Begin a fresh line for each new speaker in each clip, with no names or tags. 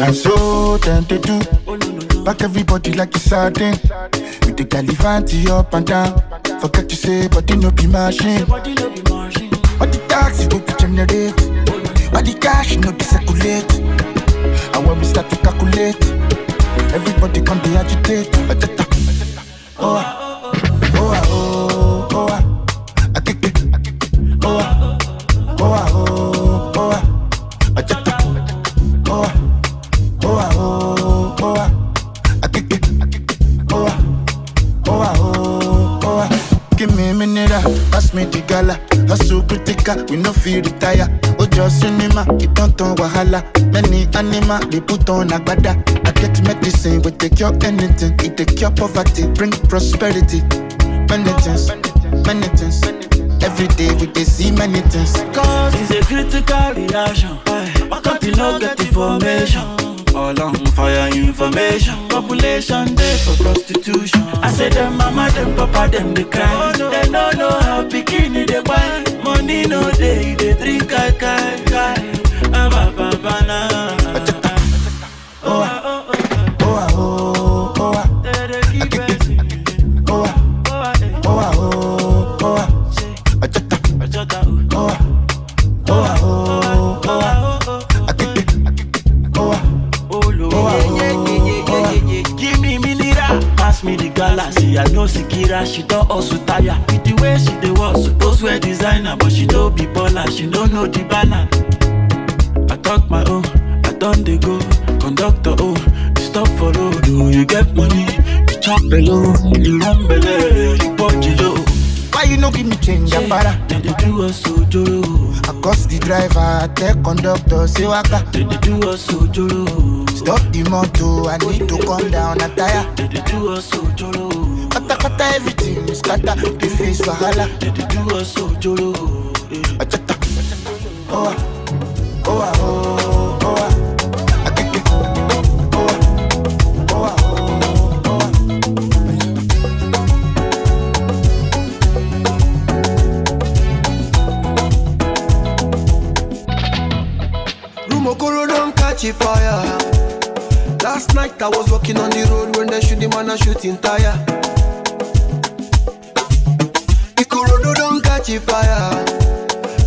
And so then they do. Back everybody like it's sardine. We take Galifanti up and down. Forget to say, body no be machine. But the taxi no be generate. But the cash no be circulate. And when we start to calculate, everybody come be agitate. Oh, I kick it. Oh, I check it. I kick it. Give me a minute, pass me the gala. Hustle critical, we no feel retire. Ojo cinema, it don't turn wahala. Many animal, they put on agbada. I get medicine, we take cure anything. It take cure poverty, bring prosperity. Penitence. Every day we dey see many things.
Cause it's a critical reaction. Why can't you not get information? All on fire information. Population day for prostitution. I say them mama, them papa, them they cry. They don't know how bikini they buy. Money no day, they drink kai. Give me mineral, pass me the galaxy. I know Sikira, she don't also tire. With the way she dey walk, suppose wear designer, but she don't be baller, she don't know the balance. I talk my own, I done dey go. Conductor, oh, you stop for road, oh, you get money, you chop below, you run below, you punch low.
Why you no give me change, Apara?
They do us so joro.
I cost the driver, tell conductor, say waka.
They do us so joro.
Stop the motor, I need to come down a tire.
They do us so joro.
Kata everything is kata, the face wahala.
They do us so joro.
Achata. Oh. I kick it.
Rumokoro don't catch a fire. Last night I was walking on the road when they shoot the man a shooting tire. Ikorodo don't catch a fire.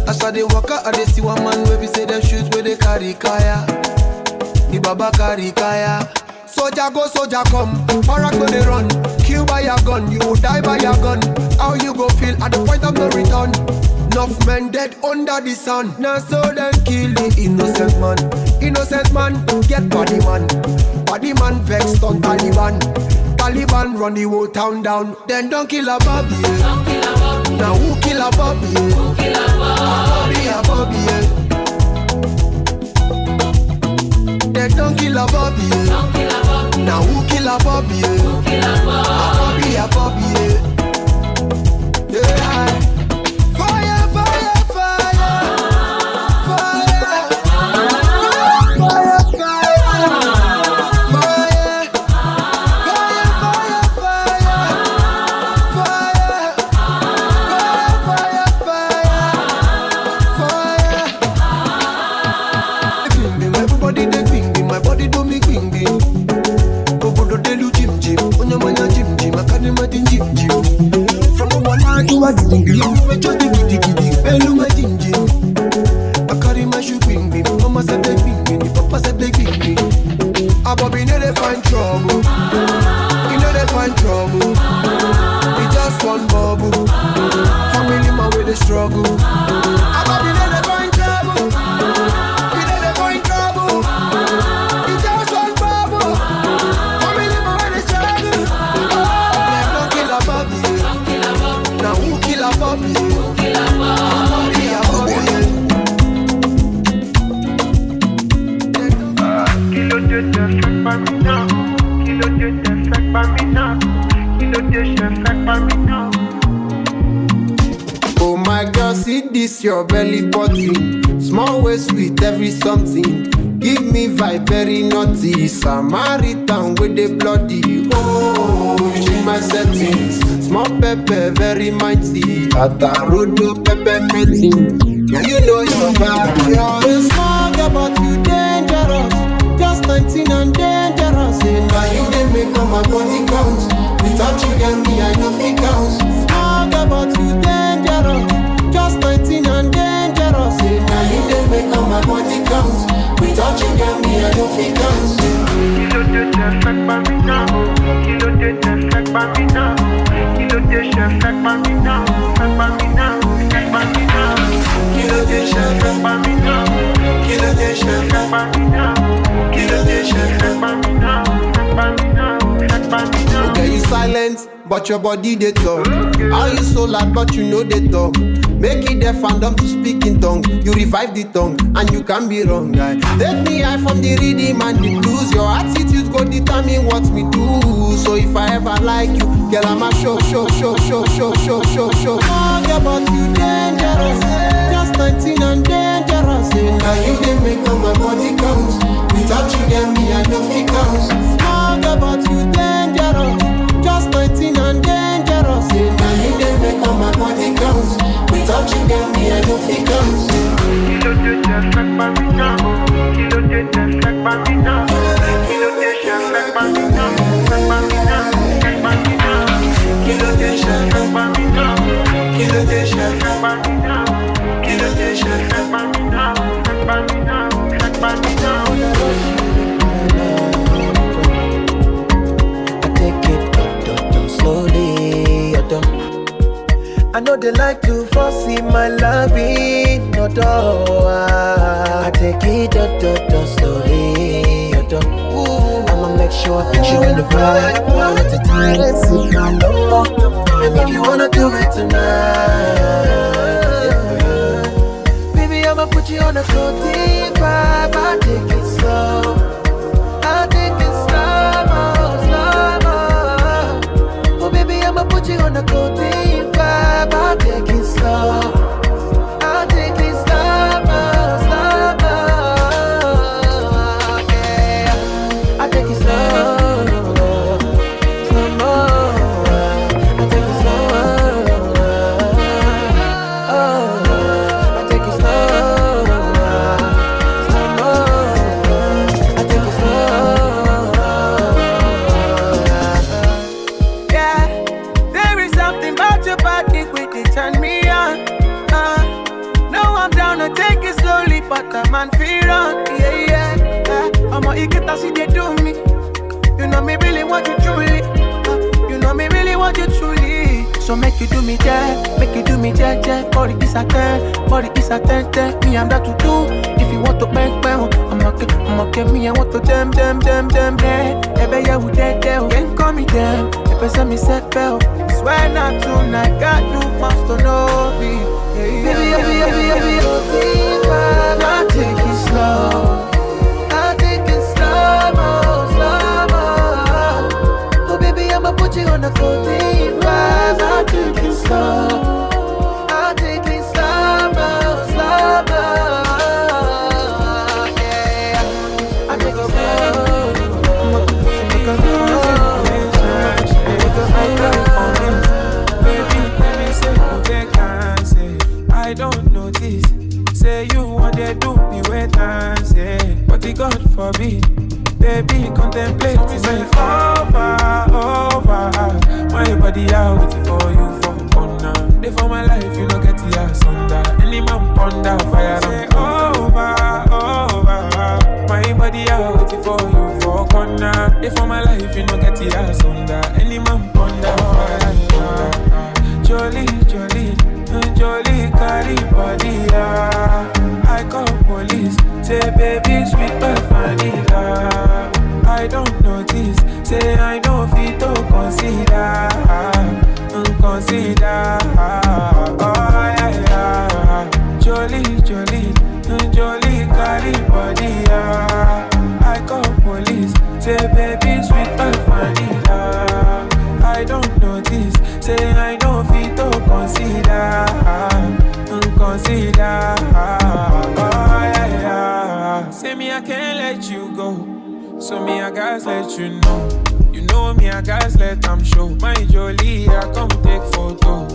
As I dey walk out, I dey see one man where we say them shoot where they carry kaya. The baba carry kaya. Soldier go, soldier come. Para go they run. Kill by your gun, you will die by your gun. How you go feel at the point of no return? Enough men dead under the sun. Now so them kill the innocent man. Innocent man get body man. Body man vexed on Taliban. Taliban run the whole town down. Then don't kill a Bobby. Now who kill a Bobby? Abobi. Then don't kill a Bobby. Now who kill a Bobby? Abobi. Yeah. Abobi know they find trouble. You know they find trouble. He just one bubble. Family man with the struggle. Abobi know they find trouble. You know they find trouble. He just one bubble. Family man with the struggle. Them don't kill Abobi. Now who kill Abobi?
Oh my girl, see this your belly button. Small waist with every something. Give me vibe very naughty. Samaritan with the bloody. Oh, you change my settings. Small pepper very mighty. Atarudo pepper meeting. Yeah, you know your body. You're a small girl but you dangerous. Just 19 get me, I no fit count. Small girl, but you dangerous. Just 19 and dangerous. Say, now you dey make all my body count. Without you get me, I no fit count.
Kilo de chef like Bamina, kilo de chef like Bamina, kilo de chef like Bamina, like Bamina, like Bamina, kilo de chef like Bamina, kilo de chef like Bamina, kilo de chef like Bamina, like Bamina, like Bamina.
Okay, you silent, but your body they talk. How you so loud, but you know they talk. Make it their fandom to speak in tongue. You revive the tongue, and you can be wrong, guy. Take me high from the rhythm and the blues. Your attitude go determine what me do. So if I ever like you, girl, I'm a show. Oh, yeah, but you dangerous. Just 19 and dangerous. Now you dey make all my body count. Without you get me, I no fit count. Oh, yeah, but you dangerous. Just 19 and dangerous. Now you dey make all my body count. Without you get me, I no fit count.
Kilo de chef like Bamina, kilo de chef like Bamina, kilo de chef like Bamina, like Bamina, like Bamina, kilo de chef like Bamina, kilo de chef like Bamina, kilo de chef like Bamina, like Bamina, like Bamina.
I take it up, slowly, I know they like to foresee my loving, no door. I take it up, slowly, I'ma make sure I put you in the vibe one at a time. Let's see my love, and if you wanna do it tonight, baby, I'ma put you on a floating vibe. I take it slow, I take it slow-mo. Oh baby, I'ma put you on a floating vibe. I'll take it slow, I'll take it slow-mo. Yeah, I'll take it slow, slow-mo. I'll take it slow, I'll take it slow, slow-mo. I'll take it slow. Yeah, there is something about your body with it turn me on. No, I'm down to take it slowly, but the man feel on. Yeah. I'ma get to see they do me. You know me really want you truly. You know me really want you truly. So make you do me that, make you do me that. Body is a 10, body is a 10. Me I'm that to do. If you want to bang, I'ma get me. I want to them. Ebe yeah we dead. Can't call me them. Ebe send me set bell. Swear not tonight, God, you must know me. Baby, I'll take it slow. I'll take it slow-mo. Oh baby, I'ma put you on a floating vibe. I'll take it slow, I'll take it slow-mo. Yeah, I'll take it
I don't notice. Say you want to do me wait and say, but it God forbid. Baby, contemplate me say over. My body out waiting for you for honor. They for my life, you know get the ass under. Any man ponder fire say over. My body out waiting for you for corner. They for my life, you know get the ass under. Any man ponder fire under. Jolie, carry body, I call police, say baby, sweet but vanilla. I don't notice, say I don't fit to consider. Oh yeah. Jolie, carry body, I call police, say baby, sweet but vanilla. I don't notice, say I don't fit to consider. Oh yeah. Say me I can't let you go, so me I guys let you know. You know me I guys let them show. My Jolie, I come take photo.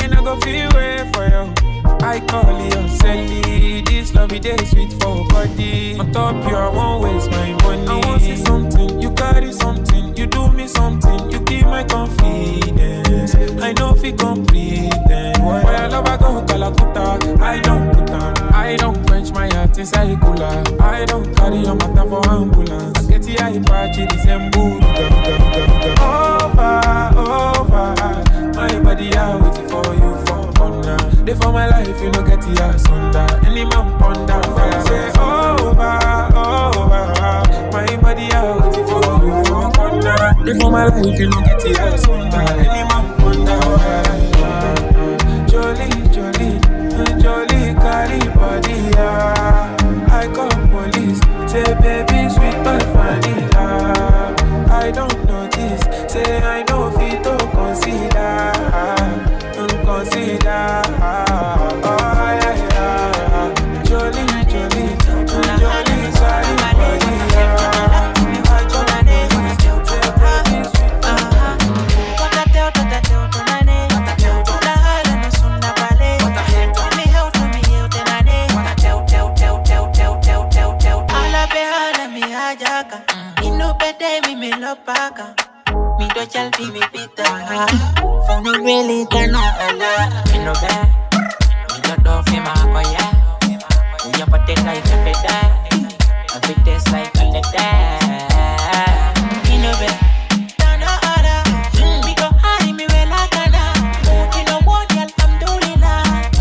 And I go feel way for you. I call you Sally. This lovey day sweet for body. On top you I won't waste my money. I want see something, you carry something, you do me something, you keep my confidence. it inside cooler. I don't carry your matter for ambulance. I get the high patch, it is embu. Over. My body out waiting for you for honor. They for my life, you don't get the ass under. Any man ponder fire. Say over. My body out waiting for you for honor. They for my life, you don't get the ass under. Any man ponder fire. Jolie, carry body, I call police, say baby, sweet but vanilla. I don't notice, say I know fit to consider. Oh yeah. Jolie, carry body, I call police, say baby, sweet but
Paka, me do chal fi me pita. For me really turn up a lot. Me no bad, me do fi ma koya. We a put it like a beda, a bit taste like a leda. Me no bad, turn up other. Me go high, me well like a na. Me no want y'all, I'm doing that.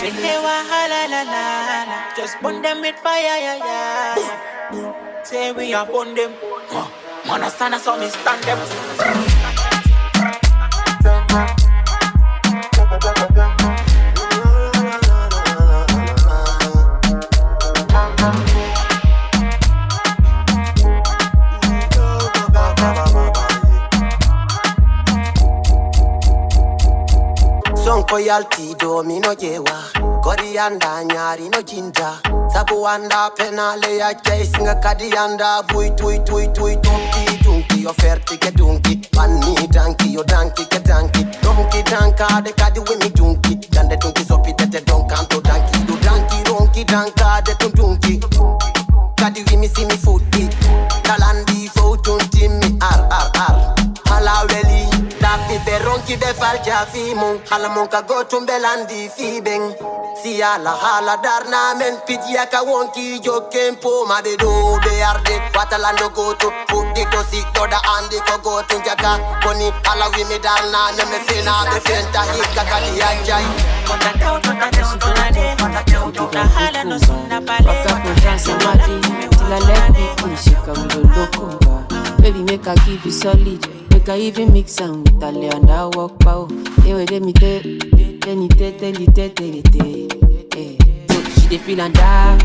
Hey wa la la la. Just burn them with fire, yeah. Say we are on them. Man, I stand as on me stand them.
Son royalty do me no jewa. Korianda nyari no jinja. Sabu anda penale ya chasing a kadianda. Bui tunki offerti ke dunki. Panni danki yo danki ke danki. Donki danka de kadi wimi dunki. Dande dunki sopite te donkanto danki. Do danki ronki danka de tunki. Kadi wimi simi futi. Talandi fo tunti mi ar. Hala weli. Dapi beronki de falja fimu. Hala monka go tumbelandi fibeng. Si ala hala darna men pidya ka wonki jokempo mabedo be arde watalando goto futi to sikto da andi ko goto jaka koni ala wi me darna ne me fena be fenta hikka kali yanjai
Kota Tewto na hala no sunna pale.
Waka for dance and madi till I let me push it come to lokumba. Baby make I give you solid. Make I even mix am with Ale and I walk pow. Ewe de mi te. So she dey feel and da.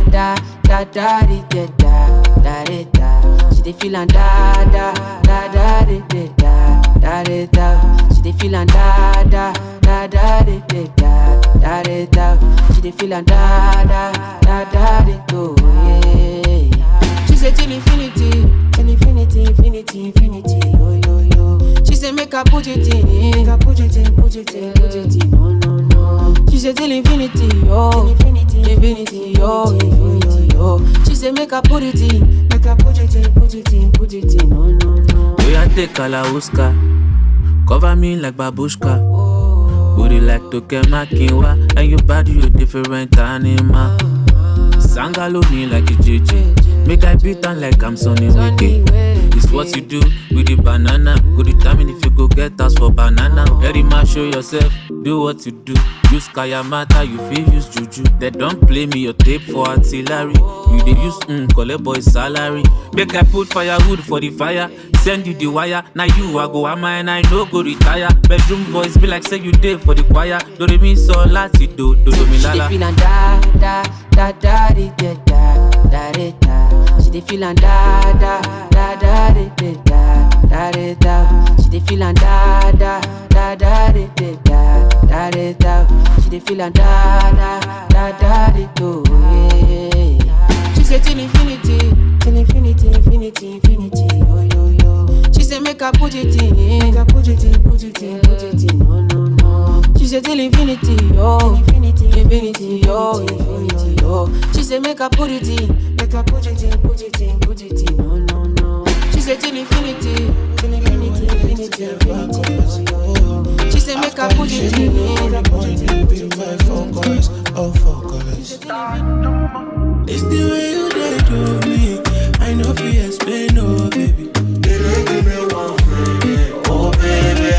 She dey feel and da. She dey feel and da. She dey feel and da. Oh yeah. She say till infinity. Oh yo. She say make I put it in. No. She say till infinity, infinity. She say make I put it in, no.
We a take a la uska, cover me like babushka. Booty like Tokemakinwa, and your body you different animal. Sangalo me like a JJ, make I beat on like I'm Sonny Wiki. It's what you do with the banana. Go determine if you go get us for banana. Very much show yourself, do what you do. Use Kayamata, you feel use Juju. They don't play me your tape for artillery. You they use collect boy salary. Make I put firewood for the fire. Send you the wire. Now you I go Omah and I no go retire. Bedroom voice be like say you did for the choir. Do they mean so lati do me lala.
She dey feel and da. She dey feel and da. She dey feel and da. She dey feel and da. Oh yeah. She say till infinity. Oh yo. She say make I put it in. No. She say till infinity. Infinity. Oh. She say make I put it in. No. She say till infinity. She say make I put it in.
Focus.
It's the way you did to me. I know if you explain, oh baby. Baby, give me one friend, oh baby.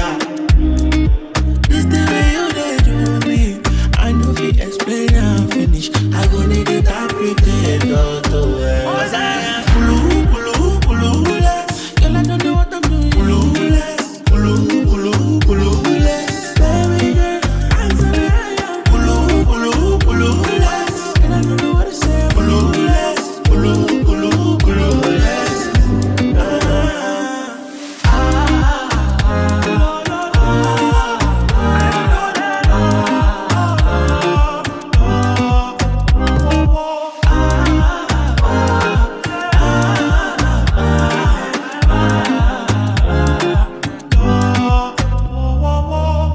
It's the way you did to me. I know if you explain, I'll finish. I go need it, I pretend, to it. Cause I am clueless. Girl, I don't know what I'm doing. Clueless. Baby girl, answer me, I am clueless. And I don't know what to say. Clueless.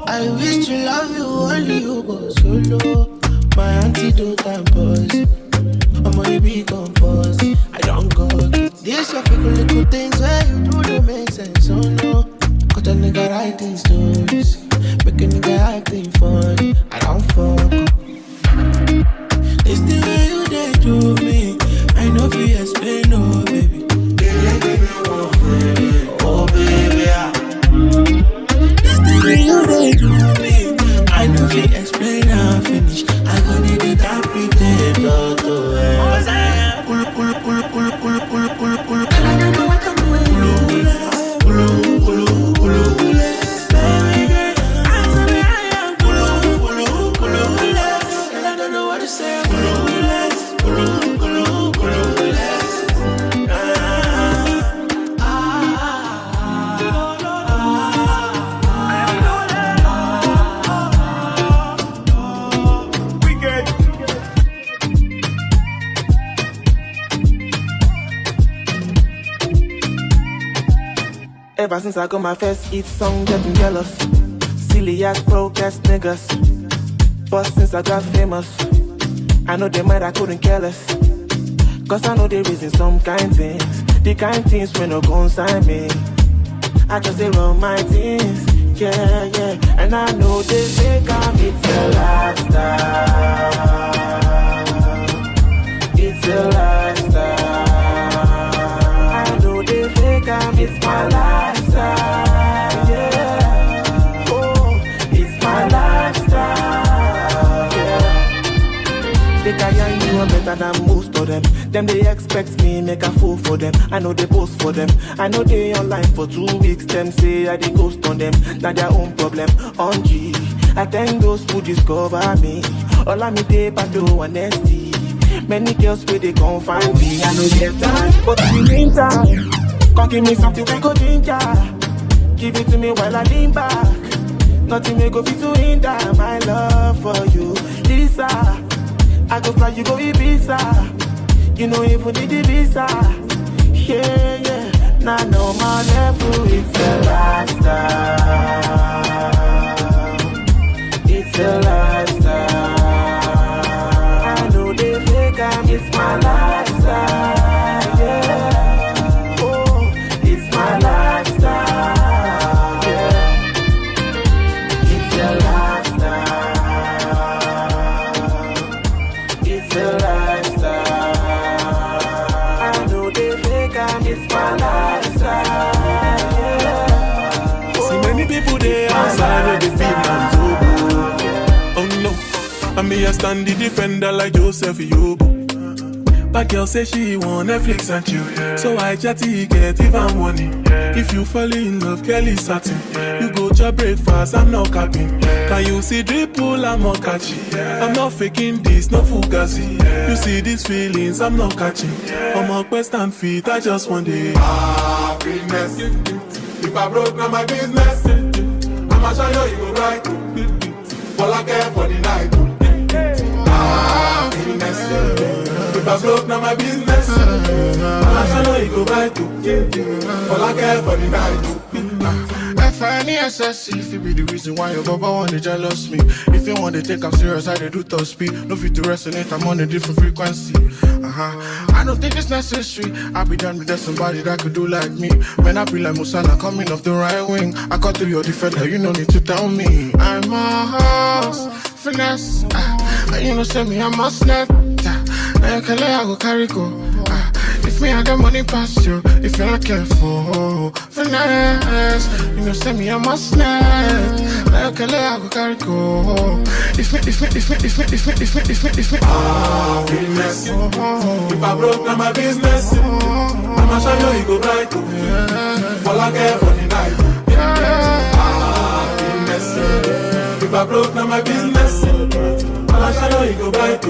I wish to love you, only you go solo. My antidote and pause. I'm only be composed. I don't go get this. Your little things where you do don't make sense. Oh no, got a nigga writing stories, make a nigga acting funny. I don't fuck.
It's the way you did to me. I know if you explain, oh baby. Baby, give me one friend, oh baby. It's the way you did to me. I know if you explain, I'll finish. I go need it, I pretend, to it. Cause I am cool. And I don't know what I'm doing. Clueless. Baby girl, answer me, I am clueless. And I don't know what to say. Clueless.
Ever since I got my first hit song, getting jealous. Silly ass broke ass niggas. But since I got famous, I know they might I couldn't care less. Cause I know they reason some kind things. The kind things when no consign me. I just say run my things, yeah. And I know they think it's a lifestyle. It's a lifestyle. I know they think it's my lifestyle, yeah. Oh, it's my lifestyle, yeah. They can you are better than most of them. Them they expect me make a fool for them. I know they post for them. I know they online for 2 weeks. Them say I they ghost on them. Not their own problem. On G, I thank those who discover me. Olamide, Patoranking, honesty. Many girls where they gon' find me. I know they have time, but in the meantime, come give me something we go ginger. Give it to me while I lean back. Nothing may go fit to hinder my love for you, Lisa. I go fly, you go Ibiza. You know if we need the visa. Yeah. Now no more level, it's a lifestyle. It's a lifestyle. I know they think it's my lifestyle. Yeah. Oh, it's my lifestyle. Yeah. It's a lifestyle. It's a lifestyle. I know they think it's my lifestyle. Yeah.
See many people there outside of the field and so good. Oh no, I may a stand the defender like Joseph Yobo. But girl say she want Netflix and chill, so I chatty get even money. If you fall in love, Kelly satin. You go to breakfast, I'm not capping. Can you see dripple, I'm not catching. I'm not faking this, no fugazi. You see these feelings, I'm not catching. I'm on quest and feet, I just want it.
Finesse. If I broke, now my business. I'ma show you go right. All I care for the night. Finesse. If I broke, now my business. I'ma show you go right. All I care for the night.
FNESS, if you be the reason why your baba wanna jealous me. If you want to take I'm serious, I do top speed. No fit to resonate, I'm on a different frequency. I don't think it's necessary. I'll be done with that somebody that could do like me. When I be like Musala coming off the right wing, I cut through your defender, you no need to tell me. I'm a house, finesse.
You know, send me, I must snap. Now you can let I go carry go. If me, I got money past you. If you're not careful, finesse. You know, send me, I must snap. Now you can let I go carry go. If me.
Finesse. If I broke, now my business. I'ma show you, you go bright. All I care for the night. Finesse. If I broke, now my business. I'ma show you, you go bright.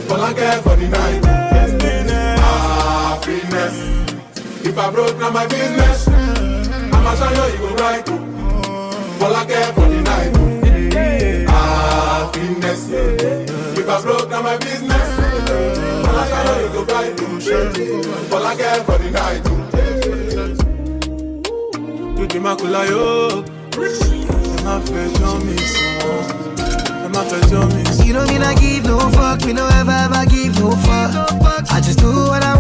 All I care for the night. Finesse. If I broke, now my business. I'ma show you, you go bright. All I care for the night. Finesse. If I broke, now my business. I'ma show you, you go bright. All I care for the night. Tu m'as yo.
You know me not give no fuck, me no ever give no fuck. I just do what I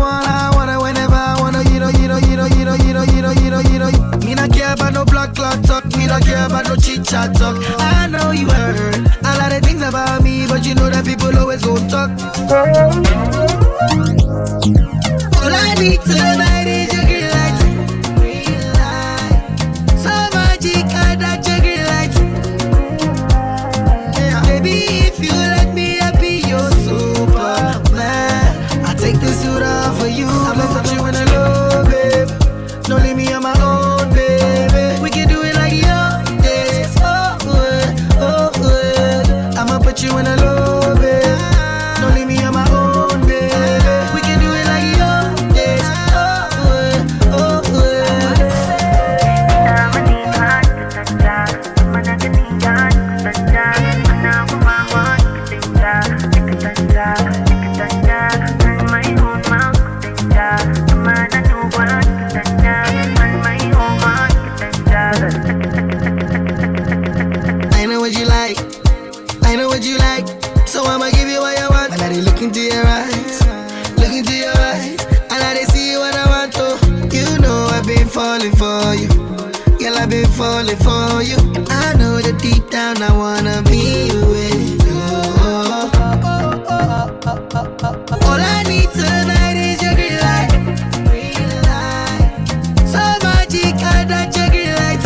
wanna whenever I wanna. You know. Me not care about no blood clot talk, me not care about no chit chat talk. I know you heard a lot of things about me, but you know that people always go talk. All I need tonight is your green light. So magic, I that your green light. If you let me, I'll be your Superman. I take the suit off for you. I'ma put you in a love, babe. Don't leave me on my own, baby. We can do it like young days. I'ma put you in a love, babe. Don't leave me on my own, baby. We can do it like young days. So I'ma give you what you want. And I dey look into your eyes, and I dey see what I want to. You know I've been falling for you, girl, I've been falling for you. And I know that deep down I wanna be with you. All I need tonight is your green light. So magic, I that your green light.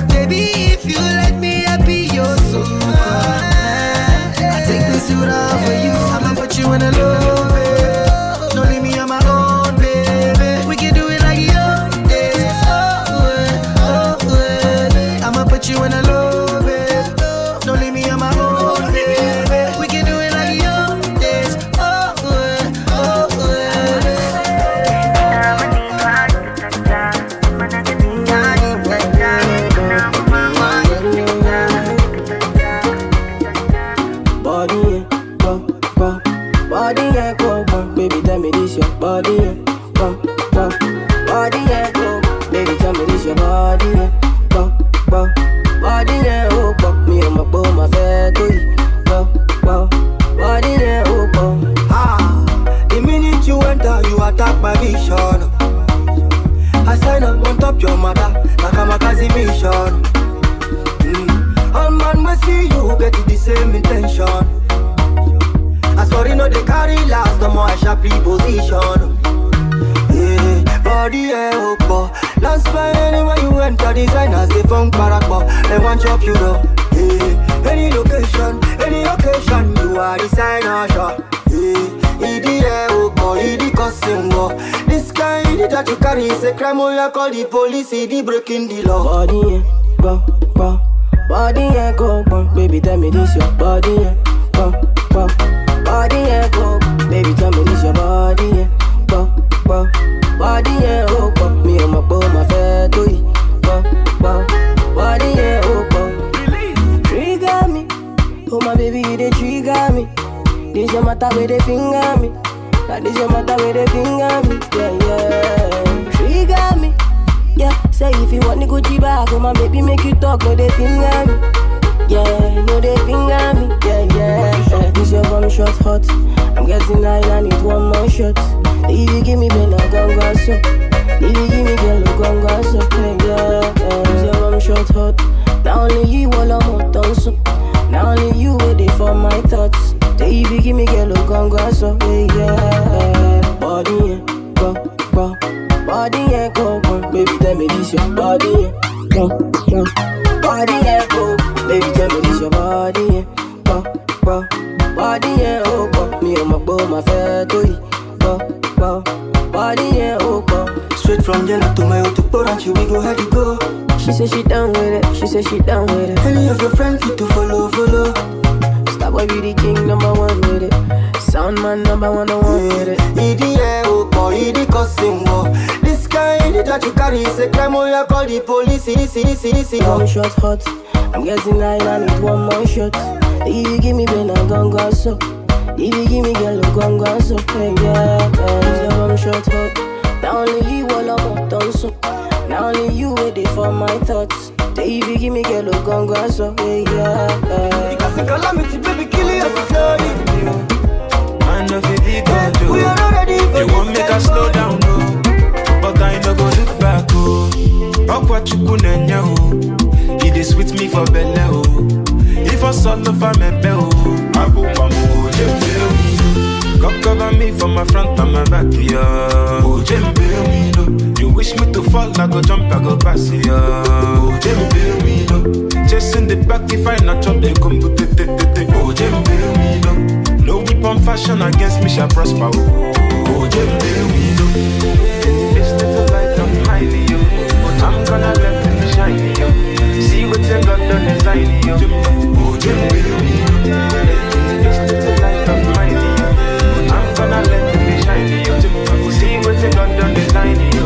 Baby, if you let me, I'll be your Superman. I take the suit off for you. I'ma put you in a love, babe. Don't leave me on my own, baby. We can do it like young days. I'ma put you in a love, babe. Don't leave me on my own, baby. We can do it like young days.
Body, baby, tell me this your body, body, baby, tell me this your body, body, me and my boy, my fatty, body, the minute you enter, you attack my vision. I sign up on top your mother, like I'm a Kazi mission. All man must see you get the same intention. As for you know they carry last, the more I sharp position. Yeah, body boy. That's why anywhere you enter, designers they funk barakbo. They want chop you though. Yeah, any location, any occasion, you are designer shot. Yeah, idi costing go. This kind that you carry is a crime. Oh, you call the police, idi breaking the law. Body body go, baby tell me this your body body go, baby tell me this your body body me and my boy my fatty body trigger me, oh my baby you dey trigger me. This your matter where they finger me, that this your matter where they finger me, yeah trigger me, yeah. Say if you want to go bag, oh my baby make you talk, no they finger me. Yeah, no they finger me. Yeah. This your one shot hot. I'm getting high, I need one more shot. If you give me better, go so. If you give me girl, go so. Yeah. This your one shot hot. Now only you all I'm hot on so. Now only you waiting for my thoughts. Say if you give me girl, oh, gon' so yeah. Body, yeah, go. Body, yeah, go. Baby, tell me this your body, yeah, go. Body, yeah, go. Baby, tell me this your body, yeah, go. Body, yeah, oh, go. Me and my boy, my fair to you, go. Body, yeah, oh, go.
Straight from Jenna to my auto Patoranking, we go how to go.
She said she down with it.
Any of your friends fit to follow.
Stop, boy, be the king, number one with it. Sound man, number one with it.
Idi cousin, this guy that you carry is a crime. Oh, you call the police.
One shot hot, I'm getting high, I need one more shot. If you give me Ben, I'm gon' so. If you give me girl, I'm gon' so. Yeah, it's a one shot hot. Now only you all I'm done so. Now only you waiting for my thoughts. If you give me girl, I'm gon' so. Yeah.
Because the calamity, baby, kill you slowly.
Man of it,
we are not ready for
you won't make us slow down, no. But I no go look back, oh. Up what you couldn't know. It is with me for Belle, oh. If I saw love, I'm a bell. I go from Ojemba. God cover me from my front and my back, yeah. Ojemba, you wish me to fall, I go jump, I go pass, yeah. Ojemba, chasing the back, if I not jump, they come to Ojemba. No weapon fashion against me shall prosper. Oh, this little light of highly, I'm gonna let it shine, yo. See what you got done design, yo. Oh, this little light of mine, I'm gonna let it shine, yo. See what you got done design, yo.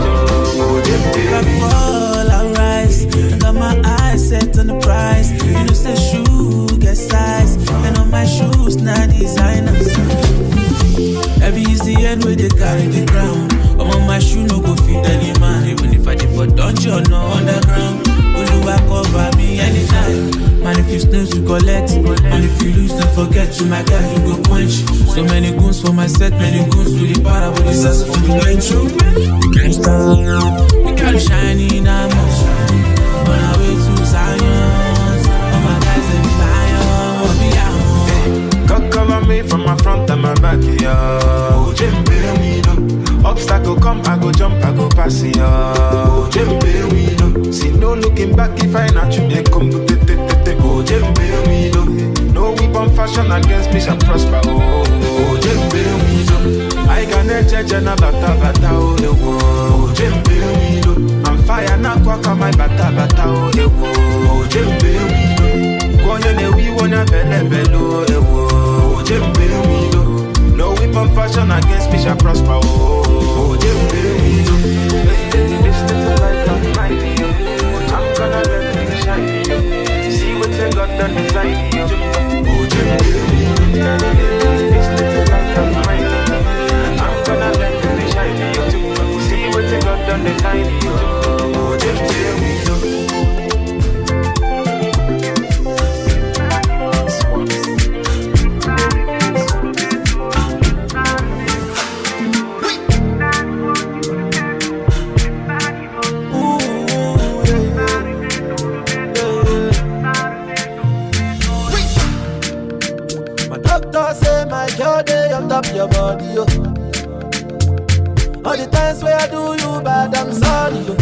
I fall, I rise. I got my eyes set on the prize. You know, say shoe get size, and on my shoes now designers. Every is the end where they carry the crown. I'm on my shoe, no go feed any man. Even if I did for dungeon or underground, Oluwa cover me anytime. Man, if you snooze, you collect. And if you lose, don't forget you, my guy, you go quench. So many goons for my set, many goons to the para, but it's us for the intro. We can't stop, we gotta shine in our motion. On our way to Zion, all my guys, they be lion, we'll be out.
God cover me from my front and my back, yeah. Obstacle come, I go jump, I go pass, yeah. See no looking back, if I not you, they come to no weapon fashion against me shall prosper, I can judge another bata, oh, the world. I'm fire, not quack on my bata, oh, the world. We wanna bello, the world. No weapon fashion against me shall prosper, oh, this little light of mine, I'm gonna let it shine, see what you got done design, this little light of mine, I'm gonna let it shine, see what you got done design,
Your body, yo. All the times where I do you bad, I'm sorry, yo.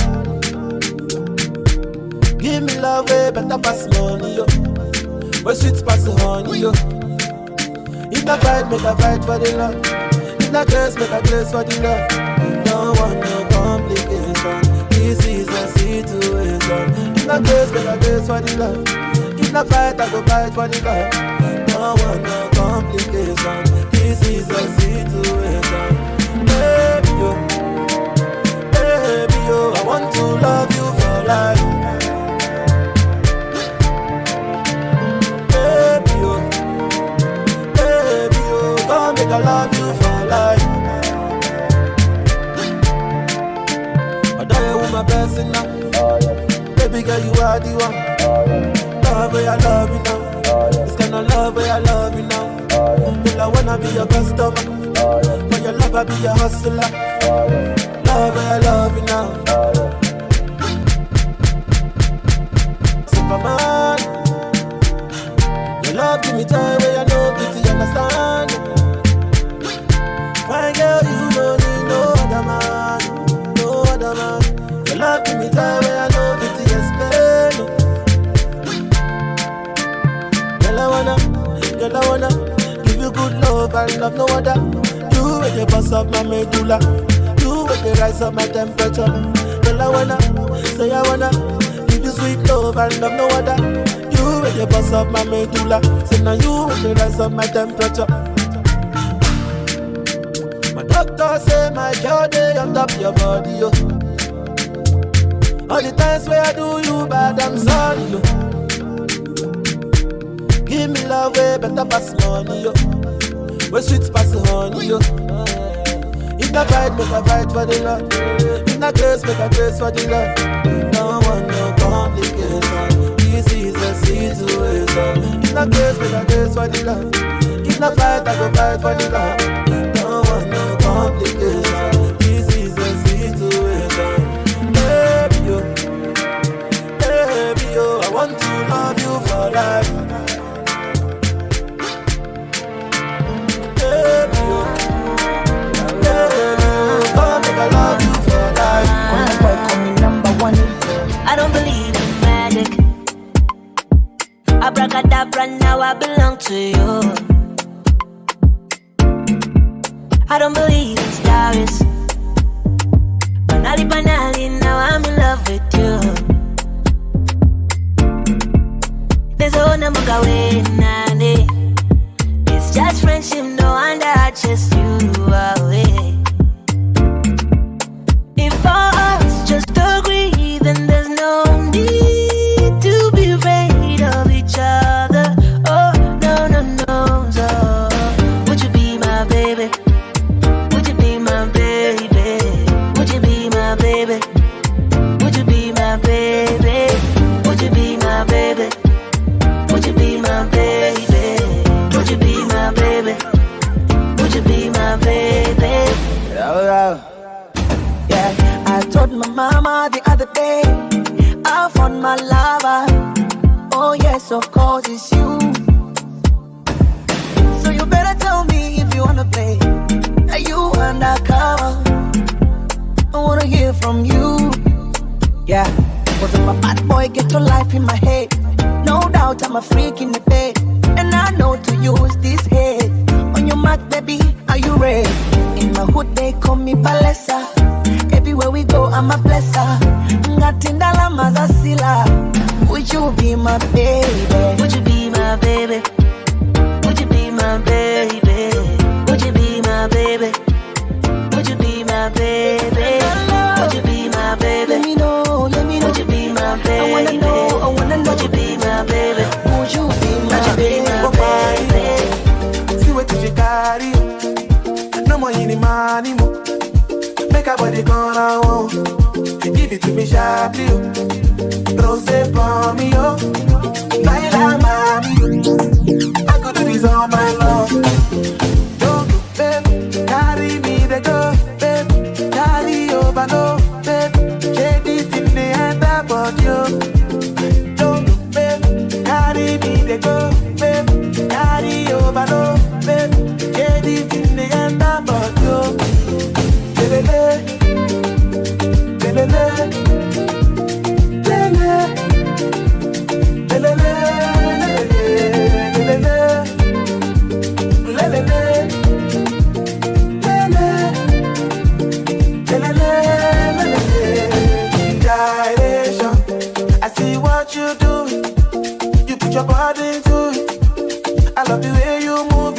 Give me love way better pass money, yo. Where sweet pass the honey, yo. If I fight, make a fight for the love. If I grace, make a grace for the love. Don't want no complication. This is a situation. If I grace, make a grace for the love. If I fight, I go fight for the love. Don't want no complication. This is a situation. Baby, yo, I want to love you for life. Baby, yo, come make I love you for life. I die with my blessing now. Baby girl, you are the one. Love where I love you now. This kind of love where I love you now. Girl, I wanna be your customer. For your love, I be your hustler. Love where I love you now. Superman, your
give me joy where I know pretty understand. My girl, you don't need no other man, no other man. Your love give me joy where I know pretty explain. Girl, I wanna give you good love and love no other. You with the boss of my medulla, you with the rise of my temperature. Girl, I wanna give you sweet love and love no other. You with the boss of my medulla, say now you with the rise of my temperature. My doctor say my girl day on top your body, yo. All the times where I do you bad, I'm sorry, yo. Give me love way better pass money, yo. We sweet pass the honey, yo. If I fight, make I fight for the love. If I grace, make I grace for the love. No one, no complication. This is the situation. If I grace, make I grace for the love. If I fight, I go fight for the love. No one, no complication. This is the situation. Baby, yo, I want to love you for life. I love you for life.
Boy, call me number one.
I don't believe in magic. Abracadabra, now I belong to you. I don't believe in stars. Banali, now I'm in love with you. There's a number way, Nani. It's just friendship, no wonder I chase you away. If us just agree, then there's no need to be afraid of each other. Oh, no, no, no, so would you be my baby? Would you be my baby? Would you be my baby? Would you be my baby? Would you be my baby? Would you be my baby? Would you be my baby? Would you be my baby?
Yeah, I told my mama the other day I found my lover. Oh yes, of course it's you. So you better tell me if you wanna play. Are you undercover? I wanna hear from you. Yeah, but I'm a bad boy, get your life in my head. No doubt I'm a freak in the bed, and I know to use this head. On your mark, baby, are you ready? In my hood they call me Palesa. Everywhere we go, I'm a blesser. Ngatindala mazasila. Would you be my baby?
Would you be my baby? Would you be my baby? Would you be my baby? Would you be my baby? Would you be my baby?
Let me know.
Would you be my baby?
I wanna know.
Would you be my baby?
Would you be my
baby?
See what you carry. No more any money, mo. Make a body gonna want. Give it to me sharply, oh. Rose for me, oh. Laila, mommy, I could do this all my love. Don't go, babe. Carry me, the go, babe. Carry over, no, babe. Shade it in the end about you. Don't go, babe. Carry me, the go, babe. Carry over, no, babe. Shade it in the end about you. Lele, lele, lele, lele, Direction, I see what you do. You put your body into it. I love the way you move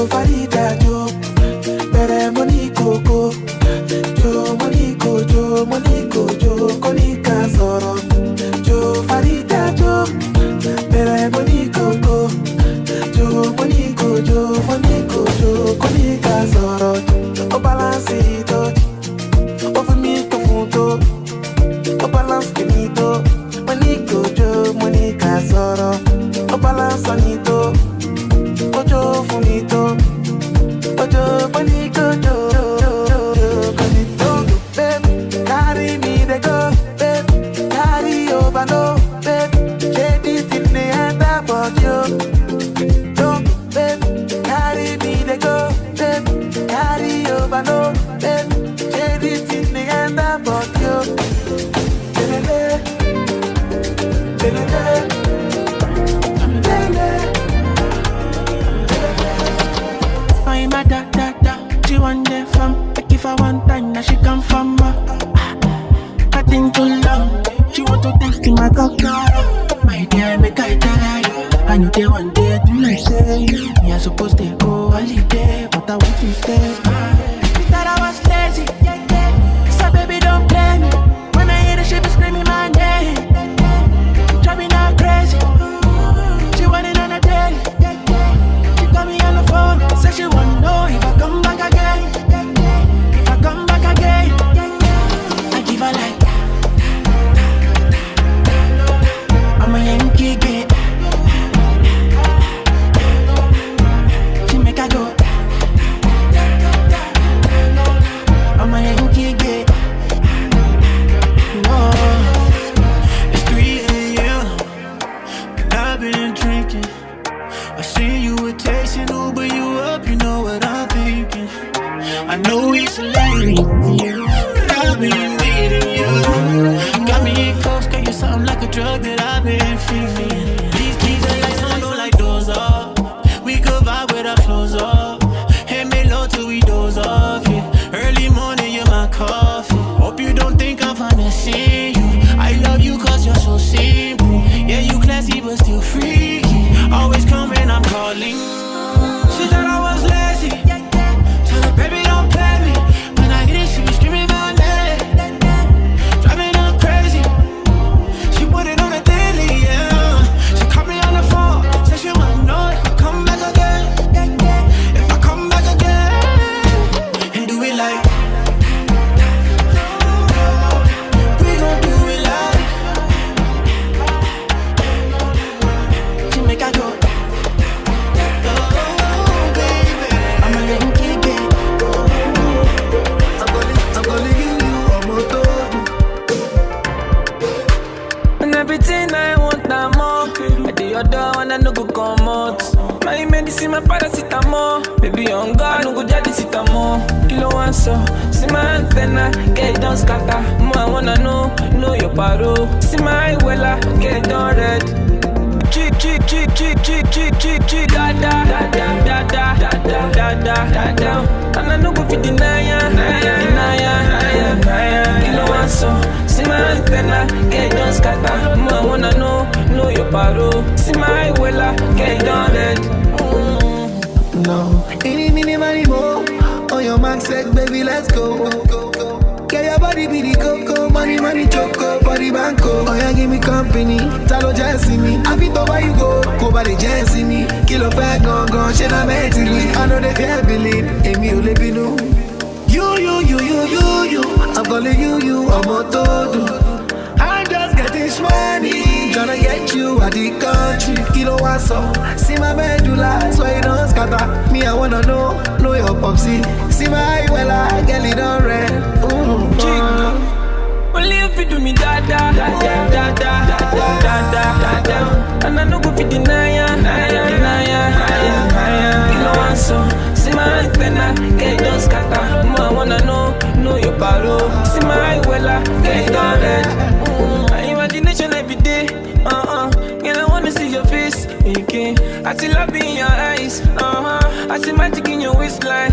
Jo Farida Jo, Bere Moniko Go, Jo Moniko Jo, Moniko Jo, Konika Soro, Jo Farida Jo, Bere Moniko Go, Jo Moniko Jo, Moniko Jo, Konika Soro, O balance it, over me to Futo, O balance finito, Moniko Jo, Monika Soro, O balance anito, Ojo Funito, Ojo Moniko Jo, babe, carry me they go, babe, carry over no, babe, shady till the end about you. Don't, babe, carry me they go, babe, carry over no, babe, shady till the end about you. Lele, lele, I'm a da, she want the fam. Like if I want time, now she come from I think too long. She want to taste in my cocktail. My dear, make I tell you, I know they one day do like say me I supposed to go holiday, but I want to stay. She thought I was lazy, so baby don't play me. When I hear the shit be screaming my name, drive me not crazy. She want it on a daily. She call me on the phone, say she wanna know if I come back again. If I come back again, I give her like I'm a Yankee gay. She make her go. I'm a Yankee gay.
It's 3 a.m. and I've been drinking. I see you with tasting Uber, you up, you know what I'm thinking. I know it's late, but I've been needing you. Got me in close, girl, you're something like a drug that I've been feeling. These keys are like some, don't like doors off. We could vibe with our clothes off. Hey, me low till we doze off, yeah. Early morning, you're my coffee. Hope you don't think I'm finessing you. I love you cause you're so simple. Yeah, you classy but still freaky. Always come when I'm calling. She thought I was lazy. Tell her, baby, don't play me. When I hit it, she was screaming my name. Driving her crazy. She put it on a daily, yeah. She called me on the phone. Said she wanna know if I come back again. If I come back again. And do it like we gon' do it like she make her go.
Everything I want, I'm more. I do your door and I no go come out. My medicine, my paracetamol. Baby, on God, no go jadi sitamo. Kilo one so, see my antenna, get it done scatter. More I wanna know your paro. See my wella, get it done red. Chick, Dada, and I no go fit deny ya. Kilo one so, see my antenna, get it done scatter. More I wanna know your paro. See my wella, get it done red.
No, any money more. On your mark set, baby, let's go. Get your body be the coco, money choco, body banco. Oh yeah, give me company, talo just me. I fit over you go by the just me. Kilo back gone, shit I'm mentally. I know they can't believe, Amy Olebino. You. I'm calling you, I'm a todo. I'm just getting money, gonna get you out the country. Kilo one so, see my medulla, so you don't scatter. Me, I wanna know your popsy. See my wella, get it on red.
Only if you do me dada. And I no go fit deny ya. Kilo one so, see my antenna, get it done scatter. More I wanna know your paro. See my wella, get it on red. My imagination every day. Girl, I wanna see your face. Okay, I see love in your eyes. I see magic in your waistline.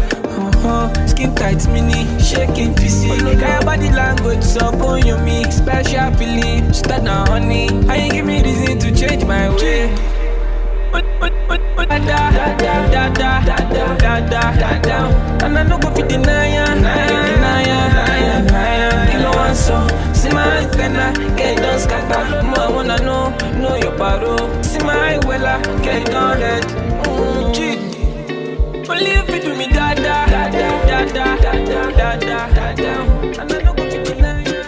Skin tight, mini, shaking physique. Got your body language, so on you me. Special feeling, start now, honey. And you give me reason to change my way.
Dada, and I no go fit deny ya. You know what so? See my antenna, get done scatter. More I wanna know your paro. See my wella, get done dead. Only if you do me Dada, and I no go fit deny ya.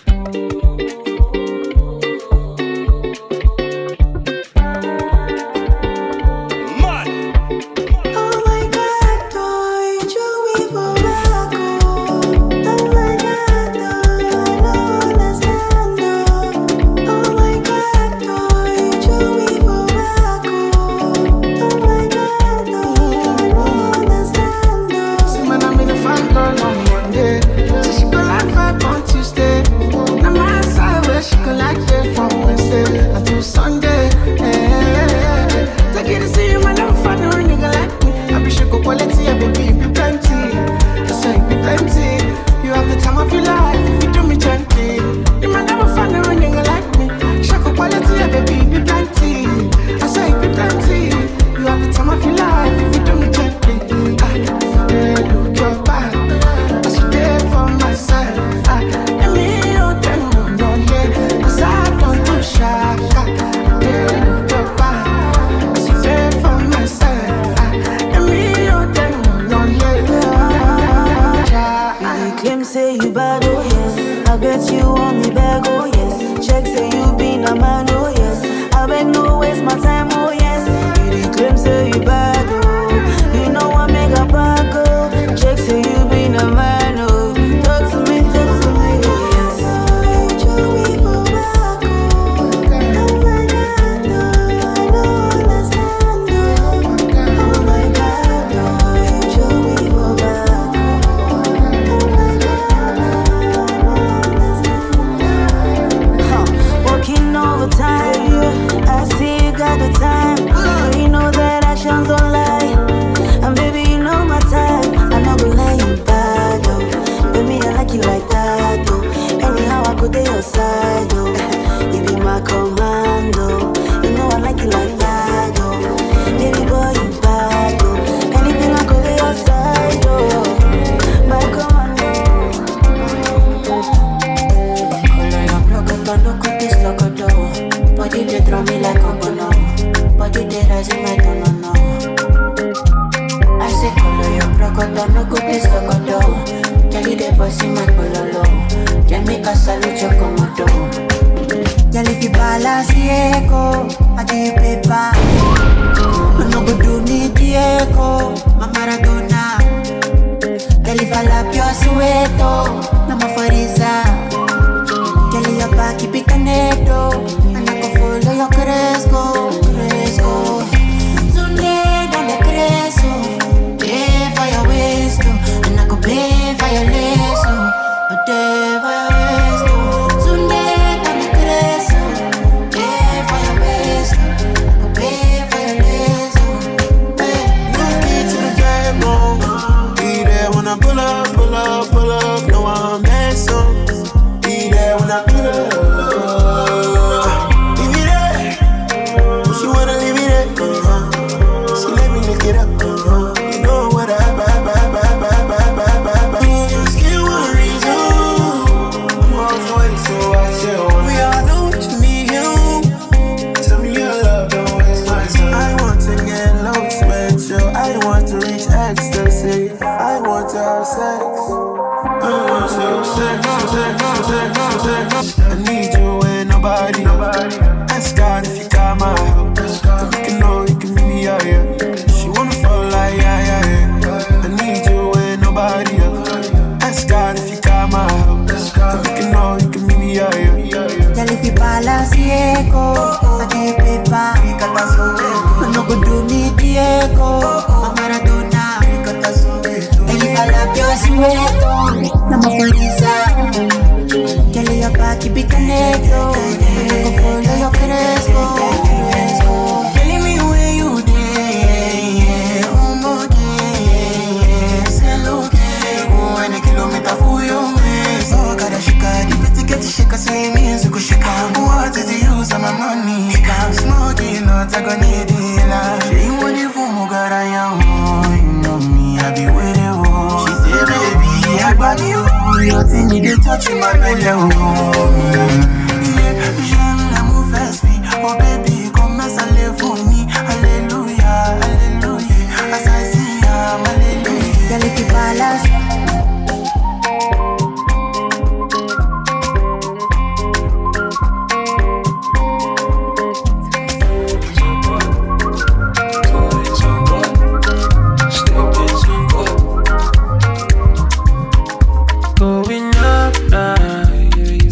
I
touching my belly, oh. Yeah, j'aime l'amour fast vie. Oh baby, come as I live for me. Hallelujah, hallelujah. As I see him, hallelujah.
Girl, if you balance.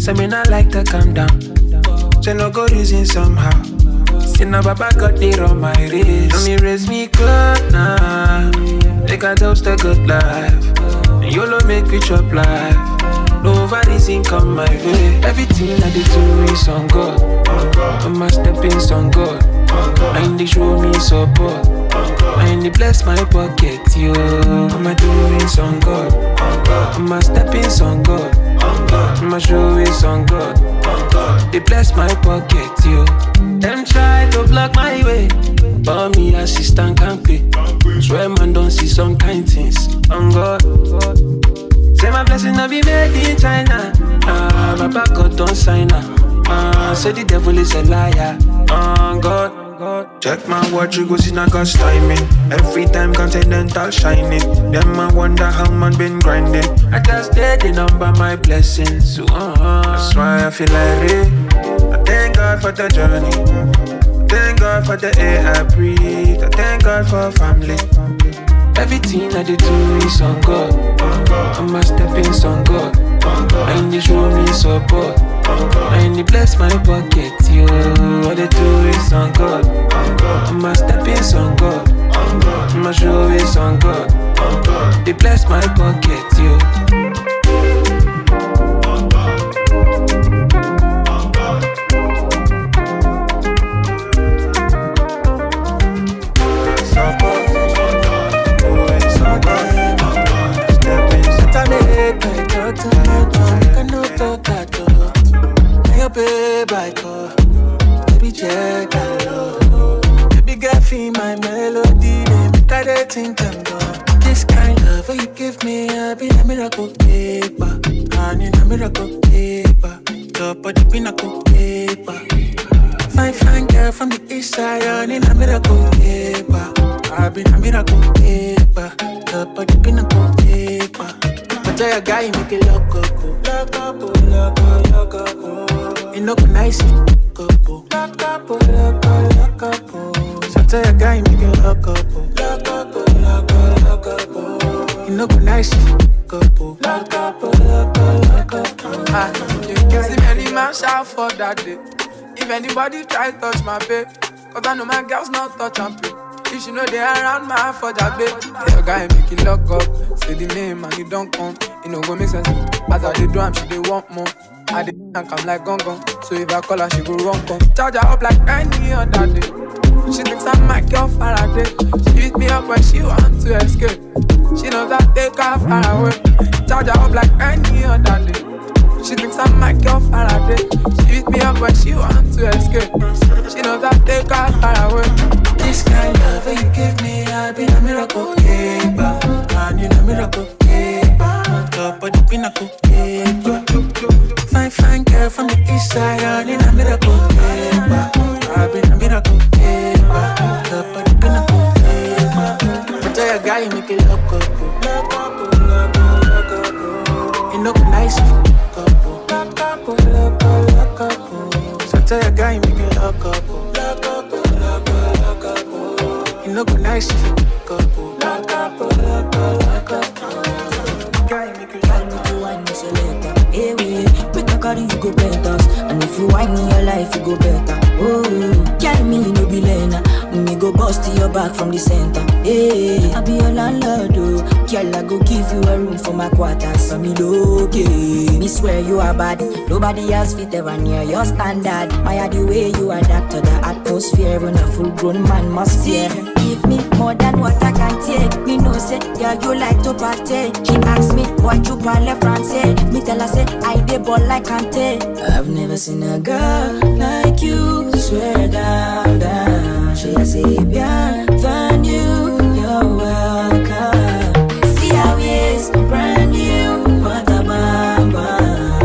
Say me not like to calm down. Say no go reason somehow. Say no baba got it on my wrist. Let me raise me good now. Take a toast to good life. And YOLO make me chop life. No reason come my way. Everything I did to is on God. I'm a stepping on God. And they show me support. And they bless my pocket, yo. I'm a doing on God. I'm a stepping on God. I'm a show is on God. They bless my pocket, yo. Them try to block my way, but me assistant can't pay. Swear man don't see some kind things on God. Say my blessing not be made in China. Baba God don't sign her. Say the devil is a liar on God. Check my watch, you go see na God's timing. Every time continental shining. Them I wonder how man been grinding. I just did the number my blessings. That's why I feel like it. I thank God for the journey. Thank God for the air I breathe. I thank God for family. Everything I do is on God. I'm a stepping on God. And they show me support. And they bless my pocket, yo. All they do is on God. I'm a stepping on God. I'm a show is on God. They bless my pocket, yo.
Baby, check that love. Baby, girl, feel my melody. They make I think I'm gone. This kind of love you give me, I've been a miracle paper. And in a miracle paper. Top of the pinnacle paper. Fine girl from the east side. And in a miracle paper. I've been a miracle paper. Top of the pinnacle paper. But tell your guy, make it look up. Look up, look up, look up. You know, nice, couple. Lock up. So tell your guy, make it lock up. Lock up. You know, nice, couple. Lock up.
You can see many man shout for that day. If anybody try to touch my babe, cause I know my girls not touch and play. If you know they around my for that babe, tell your guy, make it lock up. Say the name and you don't come. You know, go make sense. As I do, she they want more. I did and come like gong. So if I call her, she go run come. Charge her up like any other day. She thinks I'm my girl Faraday. She beat me up when she wants to escape. She knows I take her far away. Charge her up like any other day. She thinks I'm my girl Faraday. She beat me up when she wants to escape. She knows I take her far away.
This kind of love you give me, I've been a miracle keeper. And in a miracle keeper. Top of the pinnacle keeper. Fine girl from the east side. And in a miracle keeper. I've been a miracle keeper. Top of the pinnacle keeper. But tell your guy, make it look up. You know, nice couple. Look up. So tell your guy, make it look up. You know, nice couple. Lock up. Guy, make it look up.
Wine me so later. Hey, we can carry you go better. And if you wine in your life, you go better. Oh, carry me, you no be lena. Me go bust to your back from the center. Hey, I be your landlord, oh. Girl, I go give you a room for my quarters. For me, okay. Me swear you are bad. Nobody else fit ever near your standard. My the way you adapt to the atmosphere when a full-grown man must fear. Give me more than what I can take. Me know say, yeah, you like to party. She asked me, what you parle français? Me tell her say, I dey ball like Kante. I've never seen a girl like you. Swear down. She a say, bienvenue, you're welcome. See how he is, brand new, what a bamba.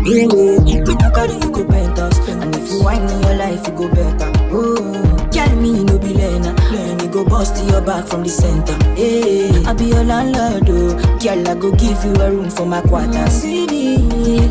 Yeah, we can carry you go penthouse. And if you wine in your life, you go better. Oh, carry me, you no be learner. You go bust to your back from the center. Yeah, I be your landlord, oh. Girl, I go give you a room for my quarters.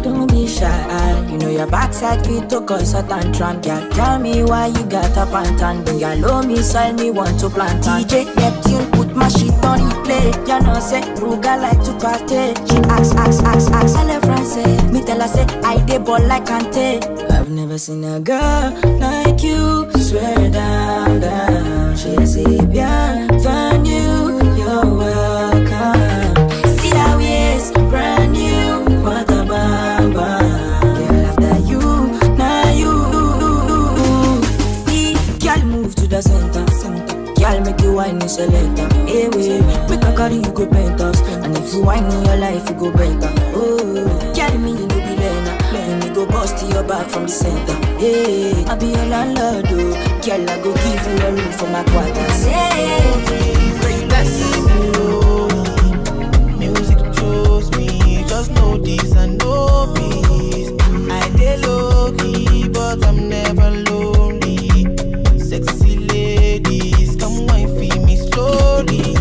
Don't be shy, you know your backside fit to cause a tantrum. Girl, tell me why you got a pantan. Bring your low missile, me want to plant on. DJ Neptune, put my shit on replay. You know say, Ruga like to party. She ask, I left France. Me tell her say, I dey ball like Kante. I've never seen a girl like you. Swear down, down. She a Sabian, find you, you're welcome. See that waist, brand new. What a bam bam. Girl after you, now you. See, girl move to the center. Girl make you wine in selector. Hey, we can carry you go penthouse. And if you wine in your life, you go better. Oh, carry me, you no be learner. Let me go bust to your back from the center. Hey, I be your landlord, oh. Girl, I go give you a room for my quarters. Hey,
music chose me. Just know this and know peace. I dey low key, but I'm never lonely. Sexy ladies, come wine for me slowly.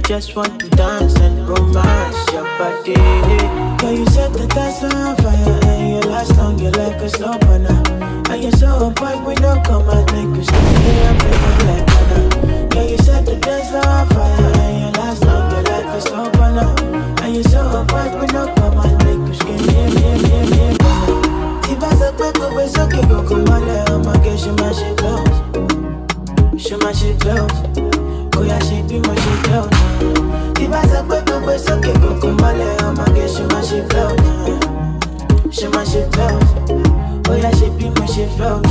Just want to dance and romance your body. Girl, you set the dance on fire and you last long, you like a slow burner. And you're so on point, we don't come and make you stay and feel like Dada. Girl, you set the dance on fire and you last long, you like a slow burner. And you're so on point, we don't come and make you skin. Si vas a cueco, beso que go con male, I'ma get you my shit close. Show my shit close. Oh yeah, she be my shit close. Si vas a cueco, beso que go con male, I'ma get you my shit close. She my shit close. Oh yeah, she be my shit close.